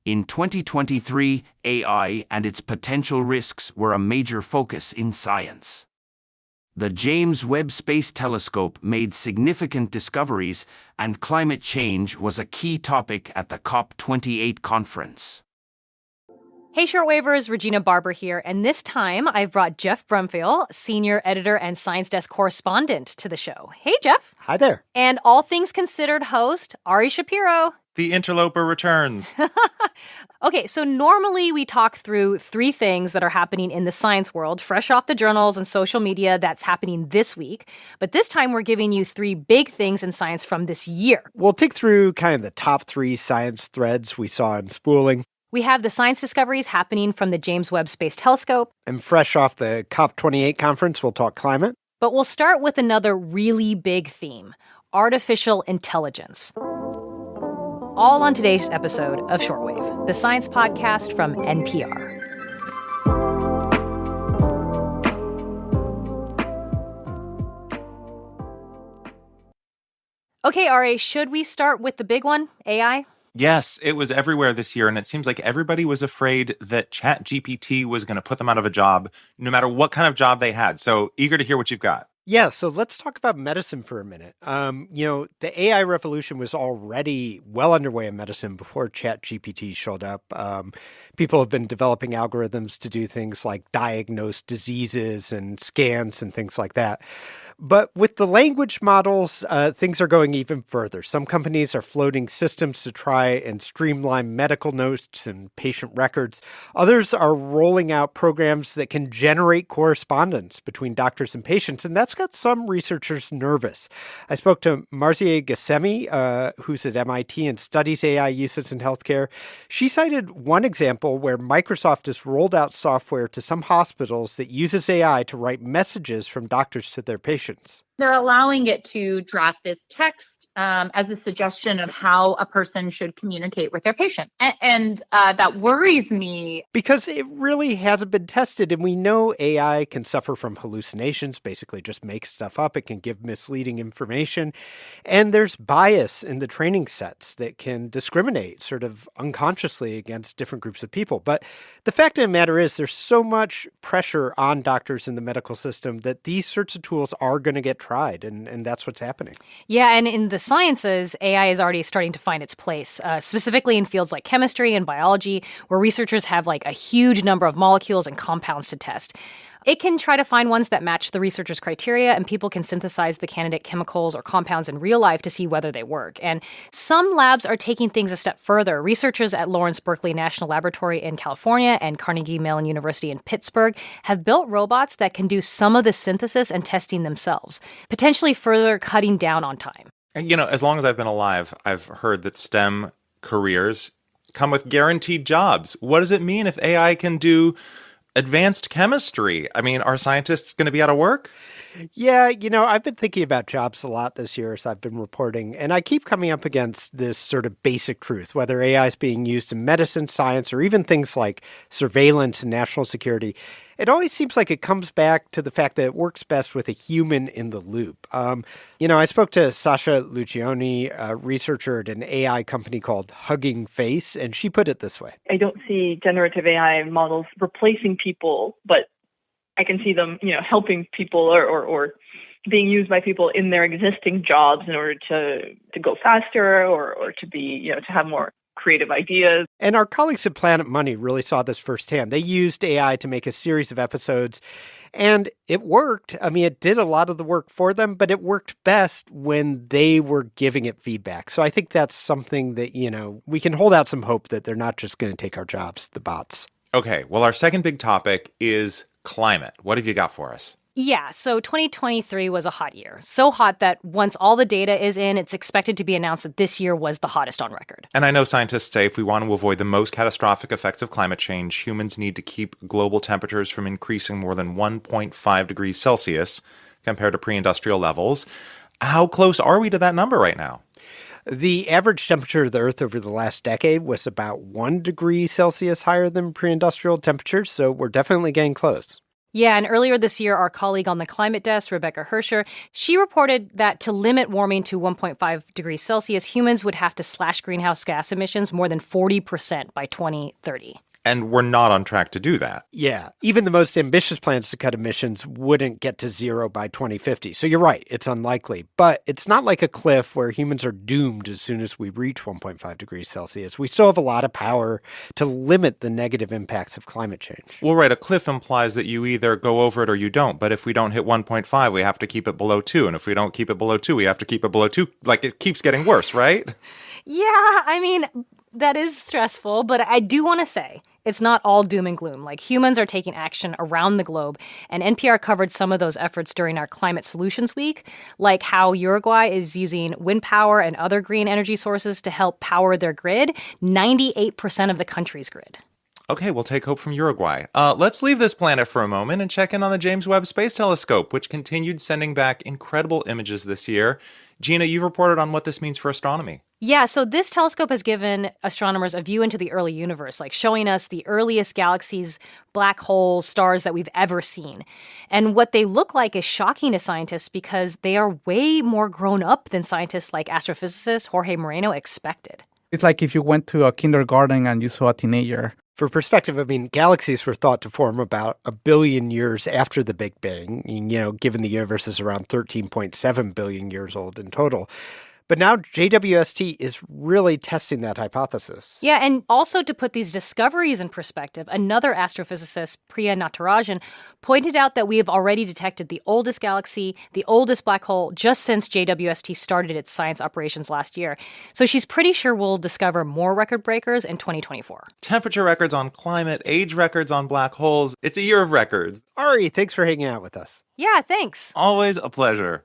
In 2023, AI and its potential risks were a major focus in science. The James Webb Space Telescope made significant discoveries, and climate change was a key topic at the COP28 conference. Hey, Shortwavers, Regina Barber here, and this time I've brought Jeff Brumfiel, senior editor and science desk correspondent, to the show. Hey, Jeff. Hi there. And all things considered host, Ari Shapiro. The interloper returns. Okay, so normally we talk through three things that are happening in the science world, fresh off the journals and social media that's happening this week. But this time we're giving you three big things in science from this year. We'll take through kind of the top three science threads we saw in Spooling. We have the science discoveries happening from the James Webb Space Telescope. And fresh off the COP28 conference, we'll talk climate. But we'll start with another really big theme, artificial intelligence. All on today's episode of Shortwave, the science podcast from NPR. Okay, Ari, should we start with the big one, AI? Yes, it was everywhere this year, and it seems like everybody was afraid that ChatGPT was going to put them out of a job, no matter what kind of job they had. So eager to hear what you've got. Yeah, so let's talk about medicine for a minute. The AI revolution was already well underway in medicine before ChatGPT showed up. People have been developing algorithms to do things like diagnose diseases and scans and things like that. But with the language models, things are going even further. Some companies are floating systems to try and streamline medical notes and patient records. Others are rolling out programs that can generate correspondence between doctors and patients, and that's got some researchers nervous. I spoke to Marzieh Ghassemi, who's at MIT and studies AI uses in healthcare. She cited one example where Microsoft has rolled out software to some hospitals that uses AI to write messages from doctors to their patients. They're allowing it to draft this text as a suggestion of how a person should communicate with their patient. And that worries me. Because it really hasn't been tested, and we know AI can suffer from hallucinations, basically just make stuff up. It can give misleading information. And there's bias in the training sets that can discriminate sort of unconsciously against different groups of people. But the fact of the matter is there's so much pressure on doctors in the medical system that these sorts of tools are going to get tried, and that's what's happening. Yeah, and in the sciences, AI is already starting to find its place, specifically in fields like chemistry and biology, where researchers have like a huge number of molecules and compounds to test. It can try to find ones that match the researcher's criteria, and people can synthesize the candidate chemicals or compounds in real life to see whether they work. And some labs are taking things a step further. Researchers at Lawrence Berkeley National Laboratory in California and Carnegie Mellon University in Pittsburgh have built robots that can do some of the synthesis and testing themselves, potentially further cutting down on time. And, as long as I've been alive, I've heard that STEM careers come with guaranteed jobs. What does it mean if AI can do advanced chemistry? I mean, are scientists going to be out of work? Yeah, I've been thinking about jobs a lot this year as I've been reporting, and I keep coming up against this sort of basic truth, whether AI is being used in medicine, science, or even things like surveillance and national security. It always seems like it comes back to the fact that it works best with a human in the loop. I spoke to Sasha Lucioni, a researcher at an AI company called Hugging Face, and she put it this way. I don't see generative AI models replacing people, but I can see them, helping people or being used by people in their existing jobs in order to go faster or to be, to have more creative ideas. And our colleagues at Planet Money really saw this firsthand. They used AI to make a series of episodes, and it worked. I mean, it did a lot of the work for them, but it worked best when they were giving it feedback. So I think that's something that, we can hold out some hope that they're not just going to take our jobs, the bots. Okay, well, our second big topic is climate. What have you got for us? Yeah, so 2023 was a hot year. So hot that once all the data is in, it's expected to be announced that this year was the hottest on record. And I know scientists say if we want to avoid the most catastrophic effects of climate change, humans need to keep global temperatures from increasing more than 1.5 degrees Celsius compared to pre-industrial levels. How close are we to that number right now? The average temperature of the Earth over the last decade was about 1 degree Celsius higher than pre-industrial temperatures, so we're definitely getting close. Yeah, and earlier this year, our colleague on the climate desk, Rebecca Hersher, she reported that to limit warming to 1.5 degrees Celsius, humans would have to slash greenhouse gas emissions more than 40% by 2030. And we're not on track to do that. Yeah, even the most ambitious plans to cut emissions wouldn't get to zero by 2050. So you're right, it's unlikely. But it's not like a cliff where humans are doomed as soon as we reach 1.5 degrees Celsius. We still have a lot of power to limit the negative impacts of climate change. Well, right, a cliff implies that you either go over it or you don't. But if we don't hit 1.5, we have to keep it below 2. And if we don't keep it below 2, we have to keep it below 2. Like, it keeps getting worse, right? Yeah, I mean, that is stressful. But I do want to say, it's not all doom and gloom. Like, humans are taking action around the globe, and NPR covered some of those efforts during our Climate Solutions Week, like how Uruguay is using wind power and other green energy sources to help power their grid, 98% of the country's grid. Okay, we'll take hope from Uruguay. Let's leave this planet for a moment and check in on the James Webb Space Telescope, which continued sending back incredible images this year. Gina, you've reported on what this means for astronomy. Yeah, so this telescope has given astronomers a view into the early universe, like showing us the earliest galaxies, black holes, stars that we've ever seen. And what they look like is shocking to scientists because they are way more grown up than scientists like astrophysicist Jorge Moreno expected. It's like if you went to a kindergarten and you saw a teenager. For perspective, I mean, galaxies were thought to form about 1 billion years after the Big Bang, given the universe is around 13.7 billion years old in total. But now JWST is really testing that hypothesis. Yeah, and also to put these discoveries in perspective, another astrophysicist, Priya Natarajan, pointed out that we have already detected the oldest galaxy, the oldest black hole, just since JWST started its science operations last year. So she's pretty sure we'll discover more record breakers in 2024. Temperature records on climate, age records on black holes. It's a year of records. Ari, thanks for hanging out with us. Yeah, thanks. Always a pleasure.